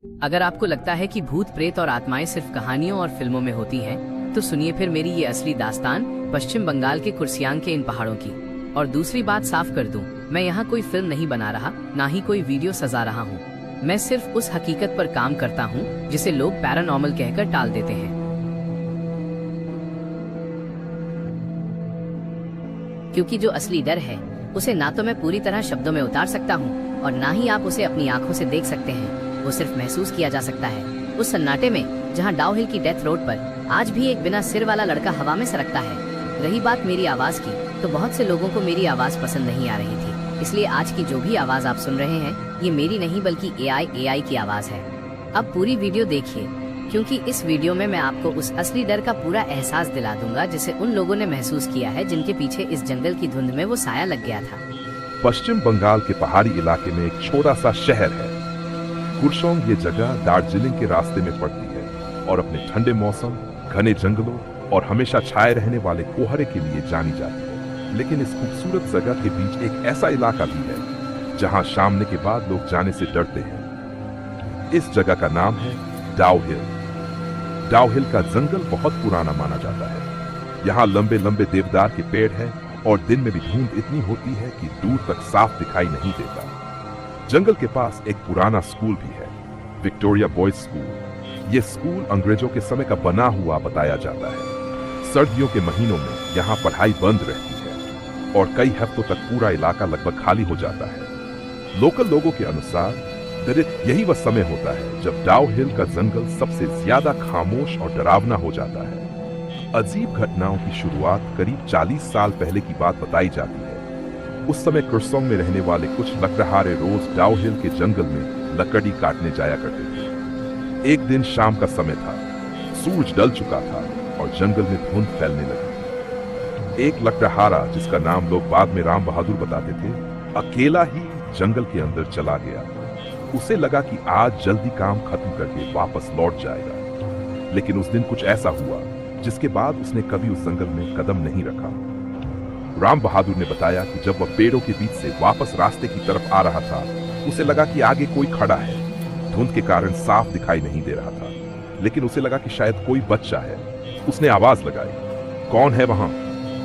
अगर आपको लगता है कि भूत प्रेत और आत्माएं सिर्फ कहानियों और फिल्मों में होती हैं, तो सुनिए फिर मेरी ये असली दास्तान पश्चिम बंगाल के कुर्सियांग के इन पहाड़ों की। और दूसरी बात साफ कर दूं, मैं यहाँ कोई फिल्म नहीं बना रहा, ना ही कोई वीडियो सजा रहा हूँ। मैं सिर्फ उस हकीकत पर काम करता हूँ जिसे लोग पैरानॉर्मल कहकर टाल देते हैं। क्योंकि जो असली डर है उसे ना तो मैं पूरी तरह शब्दों में उतार सकता हूँ और ना ही आप उसे अपनी आंखों से देख सकते हैं। वो सिर्फ महसूस किया जा सकता है उस सन्नाटे में जहाँ डाउहिल की डेथ रोड पर आज भी एक बिना सिर वाला लड़का हवा में सरकता है। रही बात मेरी आवाज की, तो बहुत से लोगों को मेरी आवाज पसंद नहीं आ रही थी, इसलिए आज की जो भी आवाज आप सुन रहे हैं ये मेरी नहीं बल्कि एआई की आवाज है। अब पूरी वीडियो देखिए, क्योंकि इस वीडियो में मैं आपको उस असली डर का पूरा एहसास दिला दूंगा जिसे उन लोगों ने महसूस किया है जिनके पीछे इस जंगल की धुंध में वो साया लग गया था। पश्चिम बंगाल के पहाड़ी इलाके में एक छोटा सा शहर है कुर्सियांग। ये जगह दार्जिलिंग के रास्ते में पड़ती है और अपने ठंडे मौसम, घने जंगलों और हमेशा छाए रहने वाले कोहरे के लिए जानी जाती है। लेकिन इस खूबसूरत जगह के बीच एक ऐसा इलाका भी है जहां शाम के बाद लोग जाने से डरते हैं। इस जगह का नाम है डाउहिल। डाउहिल का जंगल बहुत पुराना माना जाता है। यहाँ लंबे लंबे देवदार के पेड़ हैं और दिन में भी धुंध इतनी होती है कि दूर तक साफ दिखाई नहीं देता। जंगल के पास एक पुराना स्कूल भी है, विक्टोरिया बॉयज स्कूल। ये स्कूल अंग्रेजों के समय का बना हुआ बताया जाता है। सर्दियों के महीनों में यहाँ पढ़ाई बंद रहती है और कई हफ्तों तक पूरा इलाका लगभग खाली हो जाता है। लोकल लोगों के अनुसार दरअसल यही वह समय होता है जब डाउहिल का जंगल सबसे ज्यादा खामोश और डरावना हो जाता है। अजीब घटनाओं की शुरुआत करीब 40 साल पहले की बात बताई जाती है। उस समय कुर्सियांग में रहने वाले कुछ लकड़हारे रोज डाउहिल के जंगल में लकड़ी काटने जाया करते थे। एक दिन शाम का समय था, सूरज ढल चुका था और जंगल में धुंध फैलने लगी। एक लकड़हारा, जिसका नाम लोग बाद में राम बहादुर बताते थे, अकेला ही जंगल के अंदर चला गया। उसे लगा कि आज जल्दी काम खत्म करके वापस लौट जाएगा। लेकिन उस दिन कुछ ऐसा हुआ जिसके बाद उसने कभी उस जंगल में कदम नहीं रखा। राम बहादुर ने बताया कि जब वह पेड़ों के बीच से वापस रास्ते की तरफ आ रहा था, उसे लगा कि आगे कोई खड़ा है। धुंध के कारण साफ दिखाई नहीं दे रहा था, लेकिन उसे लगा कि शायद कोई बच्चा है। उसने आवाज लगाई, कौन है वहां?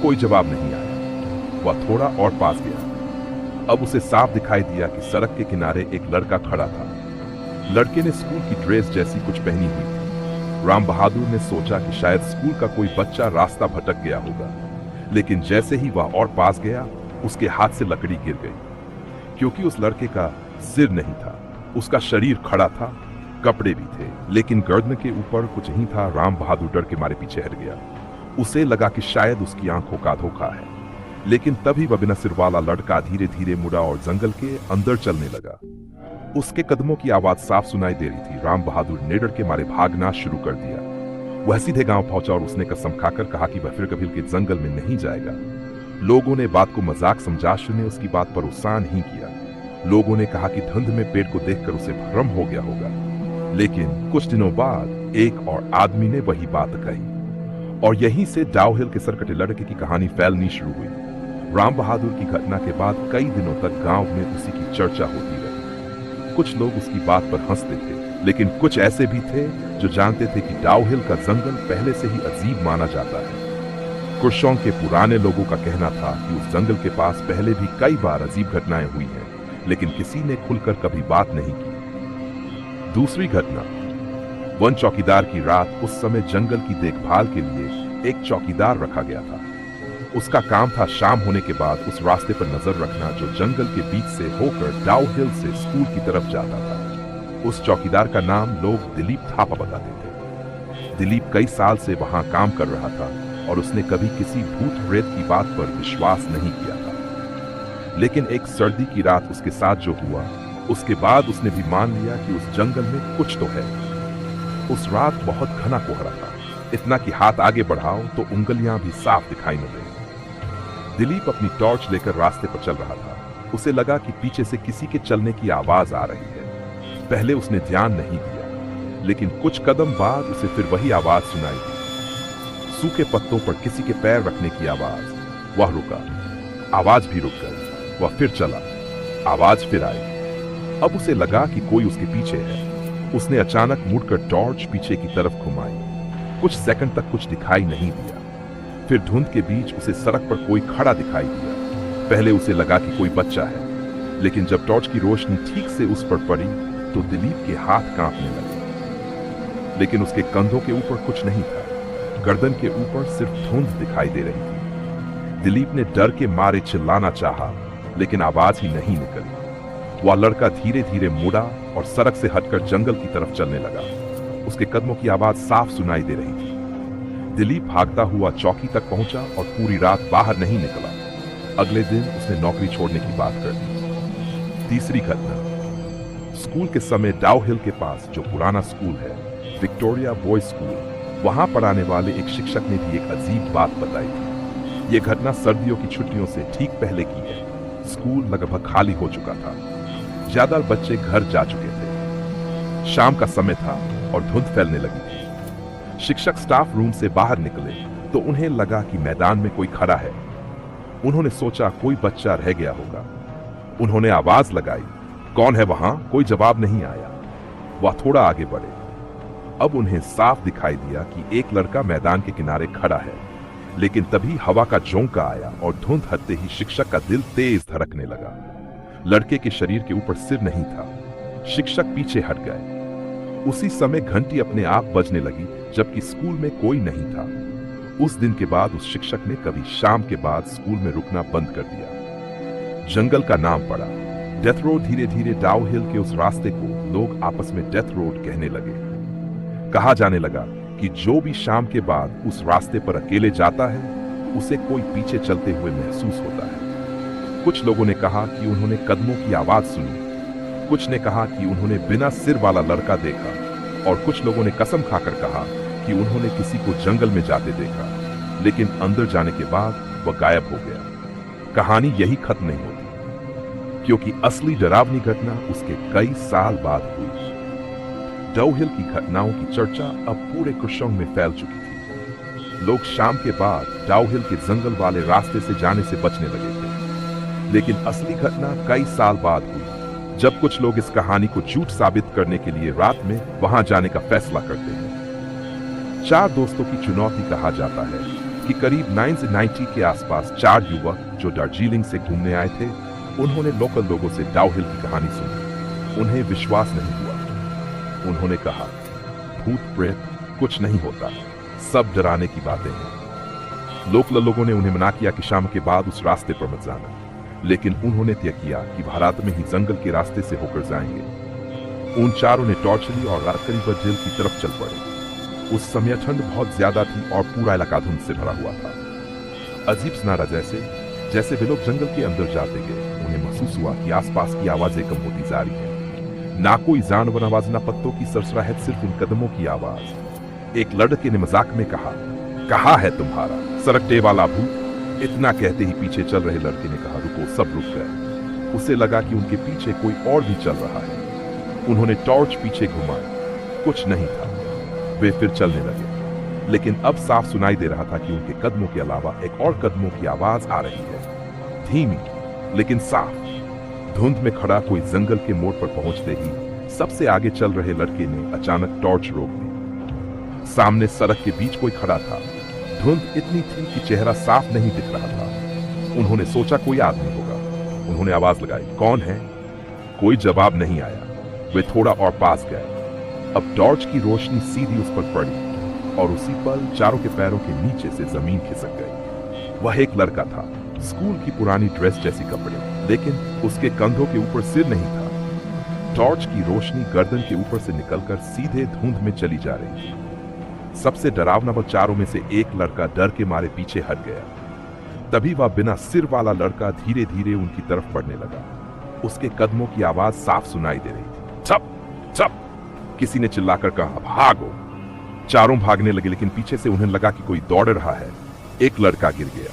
कोई जवाब नहीं आया। वह थोड़ा और पास गया। अब उसे साफ दिखाई दिया कि सड़क के किनारे एक लड़का खड़ा था। लड़के ने स्कूल की ड्रेस जैसी कुछ पहनी हुई थी। राम बहादुर ने सोचा कि शायद स्कूल का कोई बच्चा रास्ता भटक गया होगा, लेकिन जैसे ही वह और पास गया, उसके हाथ से लकड़ी गिर गई। क्योंकि उस लड़के का सिर नहीं था, उसका शरीर खड़ा था, कपड़े भी थे, लेकिन गर्दन के ऊपर कुछ नहीं था। राम बहादुर डर के मारे पीछे हट गया। उसे लगा कि शायद उसकी आंखों का धोखा है, लेकिन तभी वह बिना सिर वाला लड़का धीरे धीरे मुड़ा और जंगल के अंदर चलने लगा। उसके कदमों की आवाज साफ सुनाई दे रही थी। राम बहादुर ने डर के मारे भागना शुरू कर दिया। वह सीधे गांव पहुंचा और उसने कसम खाकर कहा कि वह फिर कभी के जंगल में नहीं जाएगा। लोगों ने बात को मजाक समझा, उसने उसकी बात पर उत्साह नहीं किया। लोगों ने कहा कि धुंध में पेड़ को देखकर उसे भ्रम हो गया होगा। लेकिन कुछ दिनों बाद एक और आदमी ने वही बात कही और यहीं से डाउहिल के सरकटे लड़के की कहानी फैलनी शुरू हुई। राम बहादुर की घटना के बाद कई दिनों तक गांव में उसी की चर्चा होती रही। कुछ लोग उसकी बात पर हंसते थे, लेकिन कुछ ऐसे भी थे जो जानते थे कि डाउहिल का जंगल पहले से ही अजीब माना जाता है। कुर्सियांग के पुराने लोगों का कहना था कि उस जंगल के पास पहले भी कई बार अजीब घटनाएं हुई हैं, लेकिन किसी ने खुलकर कभी बात नहीं की। दूसरी घटना, वन चौकीदार की रात। उस समय जंगल की देखभाल के लिए एक चौकीदार रखा गया था। उसका काम था शाम होने के बाद उस रास्ते पर नजर रखना जो जंगल के बीच से होकर डाउहिल से स्कूल की तरफ जाता था। उस चौकीदार का नाम लोग दिलीप थापा बताते थे। दिलीप कई साल से वहां काम कर रहा था और उसने कभी किसी भूत प्रेत की बात पर विश्वास नहीं किया था। लेकिन एक सर्दी की रात उसके साथ जो हुआ, उसके बाद उसने भी मान लिया कि उस जंगल में कुछ तो है। उस रात बहुत घना कोहरा था, इतना कि हाथ आगे बढ़ाओ तो उंगलियां भी साफ दिखाई न दें। दिलीप अपनी टॉर्च लेकर रास्ते पर चल रहा था। उसे लगा कि पीछे से किसी के चलने की आवाज आ रही है। पहले उसने ध्यान नहीं दिया, लेकिन कुछ कदम बाद उसे फिर वही आवाज सुनाई दी। सूखे पत्तों पर किसी के पैर रखने की आवाज। वह रुका, आवाज भी रुक गई। वह फिर चला, आवाज फिर आई। अब उसे लगा कि कोई उसके पीछे है। उसने अचानक मुड़कर टॉर्च पीछे की तरफ घुमाई। कुछ सेकंड तक कुछ दिखाई नहीं दिया। फिर धुंध के बीच उसे सड़क पर कोई खड़ा दिखाई दिया। पहले उसे लगा कि कोई बच्चा है, लेकिन जब टॉर्च की रोशनी ठीक से उस पर पड़ी तो दिलीप के हाथ कांपने लगे। लेकिन उसके कंधों के ऊपर कुछ नहीं था। गर्दन के ऊपर सिर्फ धुंध दिखाई दे रही थी। दिलीप ने डर के मारे चिल्लाना चाहा, लेकिन आवाज ही नहीं निकली। वह लड़का धीरे धीरे मुड़ा और सड़क से हटकर जंगल की तरफ चलने लगा। उसके कदमों की आवाज साफ सुनाई दे रही थी। दिलीप भागता हुआ चौकी तक पहुंचा और पूरी रात बाहर नहीं निकला। अगले दिन उसने नौकरी छोड़ने की बात कर दी। तीसरी घटना, स्कूल के समय डाउ हिल के पास जो पुराना स्कूल है, विक्टोरिया बॉयज स्कूल, वहां पढ़ाने वाले एक शिक्षक ने भी एक अजीब बात बताई थी। यह घटना सर्दियों की छुट्टियों से ठीक पहले की है। स्कूल लगभग खाली हो चुका था। ज्यादा बच्चे घर जा चुके थे। शाम का समय था और धुंध फैलने लगी थी। शिक्षक स्टाफ रूम से बाहर निकले तो उन्हें लगा कि मैदान में कोई खड़ा है। उन्होंने सोचा कोई बच्चा रह गया होगा। उन्होंने आवाज लगाई, कौन है वहां? कोई जवाब नहीं आया। वह थोड़ा आगे बढ़े। अब उन्हें साफ दिखाई दिया कि एक लड़का मैदान के किनारे खड़ा है। लेकिन तभी हवा का झोंका आया और धुंध हटते ही शिक्षक का दिल तेज धड़कने लगा। लड़के के शरीर के ऊपर सिर नहीं था। शिक्षक पीछे हट गए। उसी समय घंटी अपने आप बजने लगी, जबकि स्कूल में कोई नहीं था। उस दिन के बाद उस शिक्षक ने कभी शाम के बाद स्कूल में रुकना बंद कर दिया। जंगल का नाम पड़ा। डेथ रोड धीरे धीरे डाउ हिल के उस रास्ते को लोग आपस में डेथ रोड कहने लगे। कहा जाने लगा कि जो भी शाम के बाद उस रास्ते पर अकेले जाता है, उसे कोई पीछे चलते हुए महसूस होता है। कुछ लोगों ने कहा कि उन्होंने कदमों की आवाज सुनी। कुछ ने कहा कि उन्होंने बिना सिर वाला लड़का देखा, और कुछ लोगों ने कसम खाकर कहा कि उन्होंने किसी को जंगल में जाते देखा, लेकिन अंदर जाने के बाद वह गायब हो गया। कहानी यही खत्म नहीं होती, क्योंकि असली डरावनी घटना उसके कई साल बाद हुई। डाउ हिल की घटनाओं की चर्चा अब पूरे कुशोंग में फैल चुकी थी। लोग शाम के बाद डाउ हिल के जंगल वाले रास्ते से जाने से बचने लगे थे। लेकिन असली घटना कई साल बाद हुई, जब कुछ लोग इस कहानी को झूठ साबित करने के लिए रात में वहां जाने का फैसला करते हैं। 4 दोस्तों की चुनौती कहा जाता है कि करीब 1990 के आसपास 4 युवक जो दार्जिलिंग से घूमने आए थे, उन्होंने लोकल लोगों से डाउ हिल की कहानी सुनी। उन्हें विश्वास नहीं हुआ। उन्होंने कहा, भूत प्रेत कुछ नहीं होता, सब डराने की बातें हैं। लोकल लोगों ने उन्हें मना किया कि शाम के बाद उस रास्ते पर मत जाना, लेकिन उन्होंने तय किया कि भारत में ही जंगल के रास्ते से होकर जाएंगे। उन चारों ने टॉर्च ली और करीब जेल की तरफ चल पड़े। उस समय ठंड बहुत ज्यादा थी और पूरा इलाका धुंध से भरा हुआ था। अजीब सुनारा जैसे वे लोग जंगल के अंदर जाते गए, उन्हें महसूस हुआ कि आसपास की आवाजें कम होती जा रही है। ना कोई जानवर आवाज, ना पत्तों की सरसराहट, सिर्फ उन कदमों की आवाज। एक लड़के ने मजाक में कहा, कहा है तुम्हारा सरकटे वाला भूत? इतना कहते ही पीछे चल रहे लड़के ने कहा, रुको। सब रुक गए। उसे लगा कि उनके पीछे कोई और भी चल रहा है। उन्होंने टॉर्च पीछे घुमाई, कुछ नहीं था। वे फिर चलने लगे, लेकिन अब साफ सुनाई दे रहा था कि उनके कदमों के अलावा एक और कदमों की आवाज आ रही है, धीमी लेकिन साफ। धुंध में खड़ा कोई जंगल के मोड़ पर पहुंचते ही सबसे आगे चल रहे लड़के ने अचानक टॉर्च रोक दी। सामने सड़क के बीच कोई खड़ा था। धुंध इतनी थी कि चेहरा साफ नहीं दिख रहा था। उन्होंने सोचा कोई आदमी होगा। उन्होंने आवाज लगाई, कौन है? कोई जवाब नहीं आया। वे थोड़ा और पास गए। अब टॉर्च की रोशनी सीधी उस पर पड़ी और उसी पल चारों के पैरों के नीचे से जमीन खिसक गई। वह एक लड़का था, स्कूल की पुरानी ड्रेस जैसी कपड़े, लेकिन उसके कंधों के ऊपर सिर नहीं था। टॉर्च की रोशनी गर्दन के ऊपर से निकलकर सीधे धुंध में चली जा रही थी। सबसे डरावना वह चारों में से एक लड़का डर के मारे पीछे हट गया। तभी वह बिना सिर वाला लड़का धीरे धीरे उनकी तरफ बढ़ने लगा। उसके कदमों की आवाज साफ सुनाई दे रही थी, छप छप। किसी ने चिल्लाकर कहा, भागो। चारों भागने लगे, लेकिन पीछे से उन्हें लगा कि कोई दौड़ रहा है। एक लड़का गिर गया।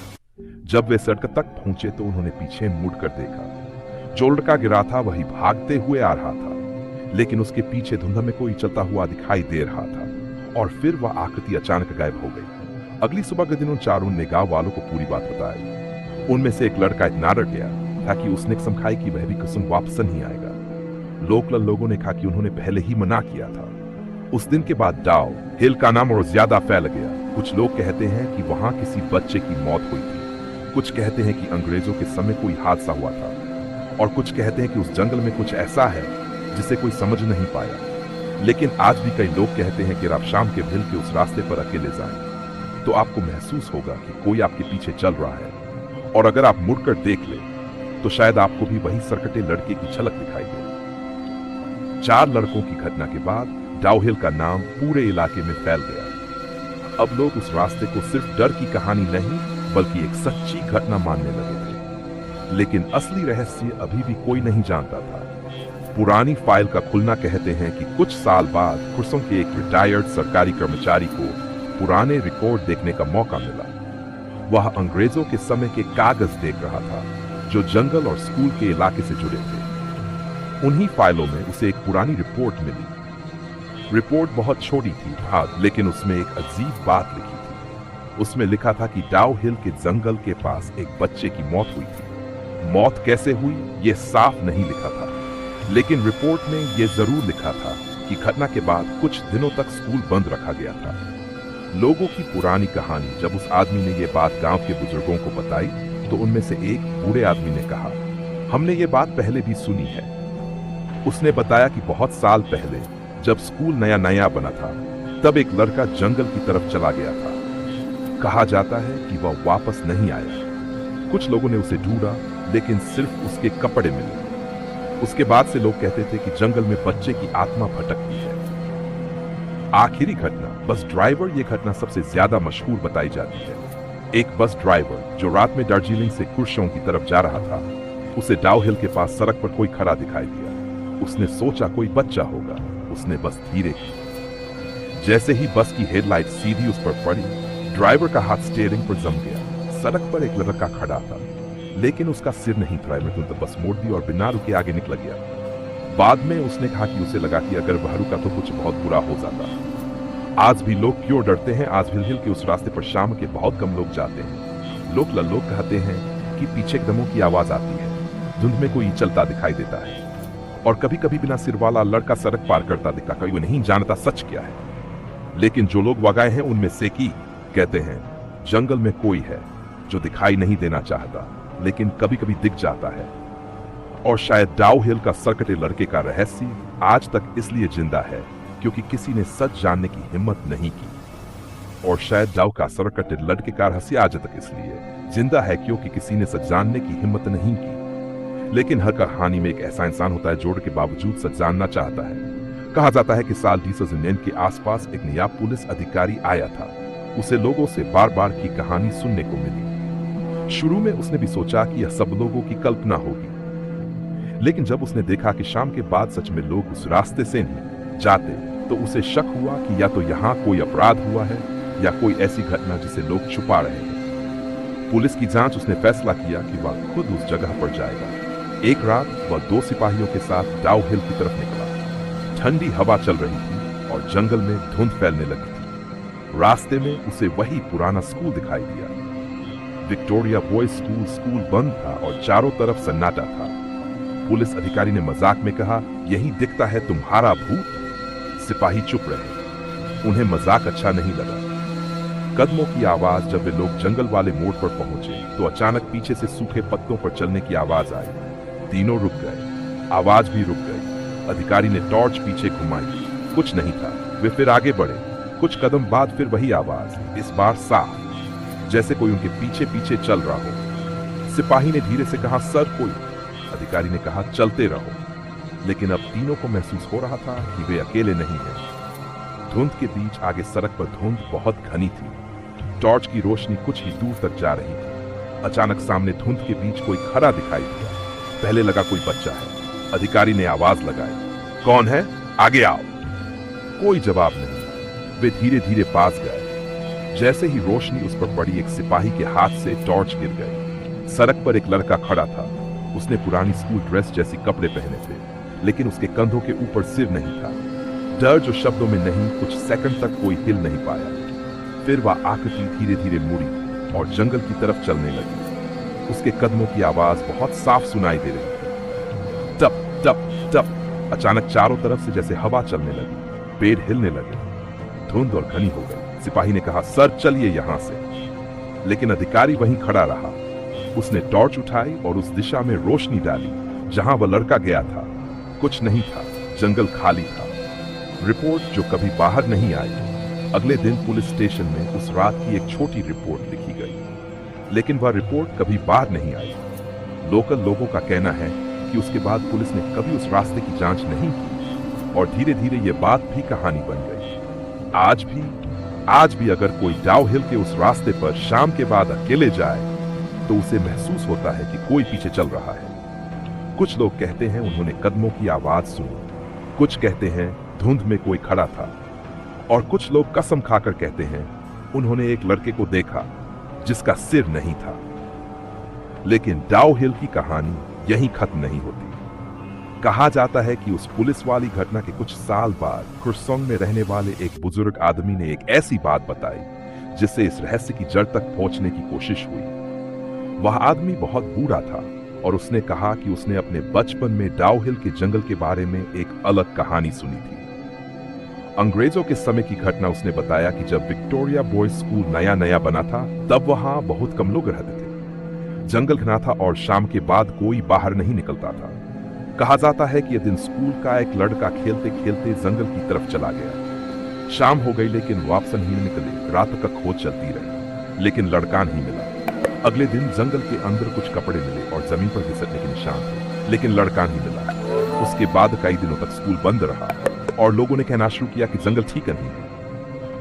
जब वे सड़क तक पहुंचे तो उन्होंने पीछे मुड़कर देखा। जो लड़का गिरा था वही भागते हुए आ रहा था, लेकिन उसके पीछे धुंध में कोई चलता हुआ दिखाई दे रहा था। और फिर वह आकृति अचानक गायब हो गई। अगली सुबह के दिन उन चारों ने गांव वालों को पूरी बात बताई। उनमें से एक लड़का इतना डर गया था कि उसने कसम खाई कि वह भी कुसुम वापस नहीं आएगा। लोकल लोगों ने कहा कि उन्होंने पहले ही मना किया था। उस दिन के बाद डाउ हिल का नाम और ज्यादा फैल गया। कुछ लोग कहते हैं कि वहां किसी बच्चे की मौत हुई थी, कुछ कहते हैं कि अंग्रेजों के समय कोई हादसा हुआ था, और कुछ कहते हैं कि उस जंगल में कुछ ऐसा है जिसे कोई समझ नहीं पाया। लेकिन आज भी कई लोग कहते हैं कि आप शाम के भिल के उस रास्ते पर अकेले जाएं तो आपको महसूस होगा कि कोई आपके पीछे चल रहा है, और अगर आप मुड़कर देख ले तो शायद आपको भी वही सरकटे लड़के की झलक दिखाई दे। 4 लड़कों की घटना के बाद डाउ हिल का नाम पूरे इलाके में फैल गया। अब लोग उस रास्ते को सिर्फ डर की कहानी नहीं बल्कि एक सच्ची घटना मानने लगे थे। लेकिन असली रहस्य अभी भी कोई नहीं जानता था। पुरानी फाइल का खुलना कहते हैं कि कुछ साल बाद खुर्सों के एक रिटायर्ड सरकारी कर्मचारी को पुराने रिकॉर्ड देखने का मौका मिला। वह अंग्रेजों के समय के कागज देख रहा था जो जंगल और स्कूल के इलाके से जुड़े थे। उन्हीं फाइलों में उसे एक पुरानी रिपोर्ट मिली। रिपोर्ट बहुत छोटी थी लेकिन उसमें एक अजीब बात लिखी थी। उसमें लिखा था कि डाउ हिल के जंगल के पास एक बच्चे की मौत हुई थी। मौत कैसे हुई यह साफ नहीं लिखा था, लेकिन रिपोर्ट में यह जरूर लिखा था कि घटना के बाद कुछ दिनों तक स्कूल बंद रखा गया था। लोगों की पुरानी कहानी जब उस आदमी ने यह बात गांव के बुजुर्गों को बताई तो उनमें से एक बूढ़े आदमी ने कहा, हमने ये बात पहले भी सुनी है। उसने बताया कि बहुत साल पहले जब स्कूल नया नया बना था तब एक लड़का जंगल की तरफ चला गया था। कहा जाता है कि वह वापस नहीं आया। कुछ लोगों ने उसे ढूंढा लेकिन सिर्फ उसके कपड़े मिले। उसके बाद से लोग कहते थे कि जंगल में बच्चे की आत्मा भटकती है। आखिरी घटना बस ड्राइवर, ये घटना सबसे ज्यादा मशहूर बताई जाती है। एक बस ड्राइवर जो रात में दार्जिलिंग से कुर्शों की तरफ जा रहा था, उसे डाउ हिल के पास सड़क पर कोई खड़ा दिखाई दिया। उसने सोचा कोई बच्चा होगा। उसने बस धीरे की। जैसे ही बस की हेडलाइट सीधी उस पर पड़ी, ड्राइवर का हाथ स्टीयरिंग पर जम गया। सड़क पर एक लड़का खड़ा था लेकिन उसका सिर नहीं। ड्राइवर ने तो बस मोड़ दी और बिना रुके आगे निकल गया। बाद में उसने कहा कि उसे लगा कि अगर वह रुका तो कुछ बहुत बुरा हो जाता। आज भी लोग क्यों डरते हैं? आज भी हिल के उस रास्ते पर शाम के बहुत कम लोग जाते हैं। लोग कहते हैं कि पीछे कदमों की आवाज आती है, धुंध में कोई चलता दिखाई देता है, और कभी कभी बिना सिर वाला लड़का सड़क पार करता दिखा। कोई नहीं जानता सच क्या है। लेकिन जो लोग वगाए हैं उनमें से की कहते हैं जंगल में कोई है जो दिखाई नहीं देना चाहता लेकिन कभी कभी दिख जाता है। और शायद डाउ हिल का सरकटे लड़के का रहस्य आज तक इसलिए जिंदा है क्योंकि किसी ने सच जानने की हिम्मत नहीं की। और शायद डाउ का सरकटे लड़के का रहस्य आज तक इसलिए जिंदा है क्योंकि किसी ने सच जानने की हिम्मत नहीं की। लेकिन हर कहानी में एक ऐसा इंसान होता है जोड़ के बावजूद सच जानना चाहता है। कहा जाता है कि साल 2009 के आसपास एक नया पुलिस अधिकारी आया था। उसे लोगों से बार बार की कहानी सुनने को मिली। शुरू में उसने भी सोचा कि यह सब लोगों की कल्पना होगी, लेकिन जब उसने देखा कि शाम के बाद सच में लोग उस रास्ते से नहीं जाते तो उसे शक हुआ कि या तो यहाँ कोई अपराध हुआ है या कोई ऐसी घटना जिसे लोग छुपा रहे हैं। पुलिस की जांच उसने फैसला किया कि वह खुद उस जगह पर जाएगा। एक रात वह 2 सिपाहियों के साथ डाउ हिल की तरफ निकला। ठंडी हवा चल रही थी और जंगल में धुंध फैलने लगी थी। रास्ते में उसे वही पुराना स्कूल दिखाई दिया। विक्टोरिया बॉयज स्कूल बंद था और चारों तरफ सन्नाटा था। पुलिस अधिकारी ने मजाक में कहा, यही दिखता है तुम्हारा भूत। सिपाही चुप रहे। उन्हें मजाक अच्छा नहीं लगा। कदमों की आवाज। जब वे लोग जंगल वाले मोड़ पर पहुंचे तो अचानक पीछे से सूखे पत्तों पर चलने की आवाज आई। तीनों रुक गए। आवाज भी रुक गई। अधिकारी ने टॉर्च पीछे घुमाई। कुछ नहीं था। वे फिर आगे बढ़े। कुछ कदम बाद फिर वही आवाज, इस बार साफ, जैसे कोई उनके पीछे पीछे चल रहा हो। सिपाही ने धीरे से कहा, सर कोई। अधिकारी ने कहा, चलते रहो। लेकिन अब तीनों को महसूस हो रहा था कि वे अकेले नहीं हैं। धुंध के बीच आगे सड़क पर धुंध बहुत घनी थी। टॉर्च की रोशनी कुछ ही दूर तक जा रही थी। अचानक सामने धुंध के बीच कोई खड़ा दिखाई दिया। पहले लगा कोई बच्चा है। अधिकारी ने आवाज लगाई, कौन है? आगे आओ। कोई जवाब नहीं। वे धीरे धीरे पास गए। जैसे ही रोशनी उस पर पड़ी, एक सिपाही के हाथ से टॉर्च गिर गई। सड़क पर एक लड़का खड़ा था। उसने पुरानी स्कूल ड्रेस जैसी कपड़े पहने थे, लेकिन उसके कंधों के ऊपर सिर नहीं था। डर जो शब्दों में नहीं, कुछ सेकंड तक कोई हिल नहीं पाया। फिर वह आकृति धीरे धीरे मुड़ी और जंगल की तरफ चलने लगी। उसके कदमों की आवाज बहुत साफ सुनाई दे रही थी। टप टप टप। अचानक चारों तरफ से जैसे हवा चलने लगी, पेड़ हिलने लगे, धुंध और घनी हो गई। सिपाही ने कहा, सर चलिए यहां से। लेकिन अधिकारी वहीं खड़ा रहा। उसने टॉर्च उठाई और उस दिशा में रोशनी डाली जहां वह लड़का गया था। कुछ नहीं था, जंगल खाली था। रिपोर्ट जो कभी बाहर नहीं आई। अगले दिन पुलिस स्टेशन में उस रात की एक छोटी रिपोर्ट लिखी गई, लेकिन वह रिपोर्ट कभी बाहर नहीं आई। लोकल लोगों का कहना है कि उसके बाद पुलिस ने कभी उस रास्ते की जांच नहीं की और धीरे धीरे यह बात भी कहानी बन गई। आज भी अगर कोई डाउ हिल के उस रास्ते पर शाम के बाद अकेले जाए तो उसे महसूस होता है कि कोई पीछे चल रहा है। कुछ लोग कहते हैं उन्होंने कदमों की आवाज सुनी, कुछ कहते हैं धुंध में कोई खड़ा था, और कुछ लोग कसम खाकर कहते हैं उन्होंने एक लड़के को देखा जिसका सिर नहीं था। लेकिन डाउ हिल की कहानी यहीं खत्म नहीं होती। कहा जाता है कि उस पुलिस वाली घटना के कुछ साल बाद कुर्सोंग में रहने वाले एक बुजुर्ग आदमी ने एक ऐसी बात बताई जिससे इस रहस्य की जड़ तक पहुंचने की कोशिश हुई। वह आदमी बहुत बूढ़ा था और उसने कहा कि उसने अपने बचपन में डाउ हिल के जंगल के बारे में एक अलग कहानी सुनी थी। अंग्रेजों के समय की घटना उसने बताया कि जब विक्टोरिया बॉयज स्कूल नया नया बना था तब वहां बहुत कम लोग रहते थे। जंगल घना था और शाम के बाद कोई बाहर नहीं निकलता था। कहा जाता है कि यह दिन स्कूल का एक लड़का खेलते खेलते जंगल की तरफ चला गया। शाम हो गई लेकिन वापस नहीं निकले। रात तक खोज चलती रही लेकिन लड़का नहीं मिला। अगले दिन जंगल के अंदर कुछ कपड़े मिले और जमीन पर घिसटने के निशान थे, लेकिन लड़का नहीं मिला। उसके बाद कई दिनों तक स्कूल बंद रहा और लोगों ने कहना शुरू किया कि जंगल ठीक नहीं है।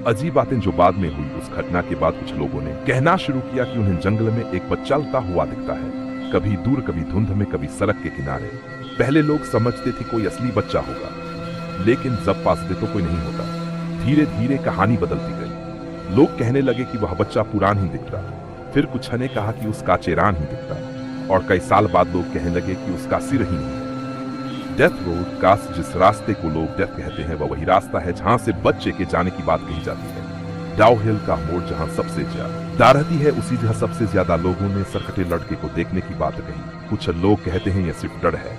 अजीब बातें जो बाद में हुई, उस घटना के बाद कुछ लोगों ने कहना शुरू किया कि उन्हें जंगल में एक बच्चा चलता हुआ दिखता है, कभी दूर कभी धुंध में कभी सड़क के किनारे। पहले लोग समझते थे कोई असली बच्चा होगा, लेकिन जब पास तो कोई नहीं होता। धीरे धीरे कहानी बदलती गई। लोग कहने लगे कि वह बच्चा पुरान ही दिखता, फिर कुछ ने कहा कि उसका चेहरा ही दिखता, और कई साल बाद लोग कहने लगे कि उसका सिर ही नहीं। डेथ रोड कास्ट जिस रास्ते को लोग डेथ कहते हैं वह वही रास्ता है जहां से बच्चे के जाने की बात कही जाती है। डाउ हिल का मोड़ जहां सबसे ज्यादा रहती है, उसी जगह सबसे ज्यादा लोगों ने सरकटे लड़के को देखने की बात कही। कुछ लोग कहते हैं यह सिर्फ डर है,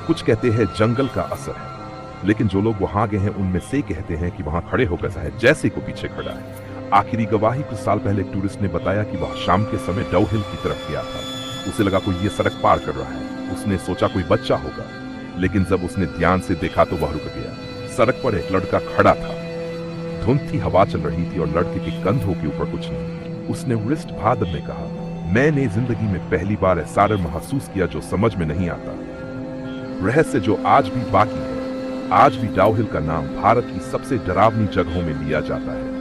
कुछ कहते हैं जंगल का असर है, लेकिन जो लोग वहां गए हैं उनमें से कहते हैं कि वहां खड़े होकर शायद जैसे को पीछे खड़ा है। आखिरी गवाही कुछ साल पहले एक टूरिस्ट ने बताया कि वह शाम के समय डाउ हिल की तरफ गया था। उसे लगा कोई ये सड़क पार कर रहा है। उसने सोचा कोई बच्चा होगा, लेकिन जब उसने ध्यान से देखा तो वह रुक गया। सड़क पर एक लड़का खड़ा था। धुंध थी, हवा चल रही थी और लड़के के कंधों के ऊपर कुछ नहीं। उसने वरिष्ठ भादर में कहा, मैंने जिंदगी में पहली बार ऐसा महसूस किया जो समझ में नहीं आता। रहस्य जो आज भी बाकी है। आज भी डाउ हिल का नाम भारत की सबसे डरावनी जगहों में लिया जाता है।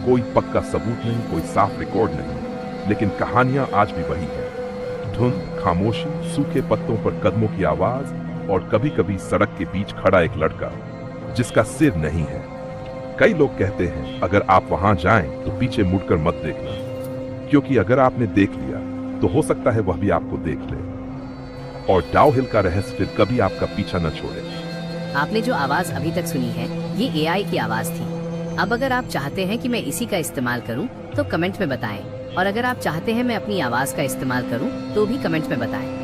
कोई पक्का सबूत नहीं, कोई साफ रिकॉर्ड नहीं, लेकिन कहानियां आज भी वही है। धुंध, खामोशी, सूखे पत्तों पर कदमों की आवाज और कभी कभी सड़क के बीच खड़ा एक लड़का जिसका सिर नहीं है। कई लोग कहते हैं अगर आप वहां जाएं तो पीछे मुड़कर मत देखना, क्योंकि अगर आपने देख लिया तो हो सकता है वह भी आपको देख ले और डाउ हिल का रहस्य फिर कभी आपका पीछा न छोड़े। आपने जो आवाज अभी तक सुनी है ये एआई की आवाज थी। अब अगर आप चाहते हैं कि मैं इसी का इस्तेमाल करूं तो कमेंट में बताएं, और अगर आप चाहते हैं मैं अपनी आवाज का इस्तेमाल करूं तो भी कमेंट में बताएं।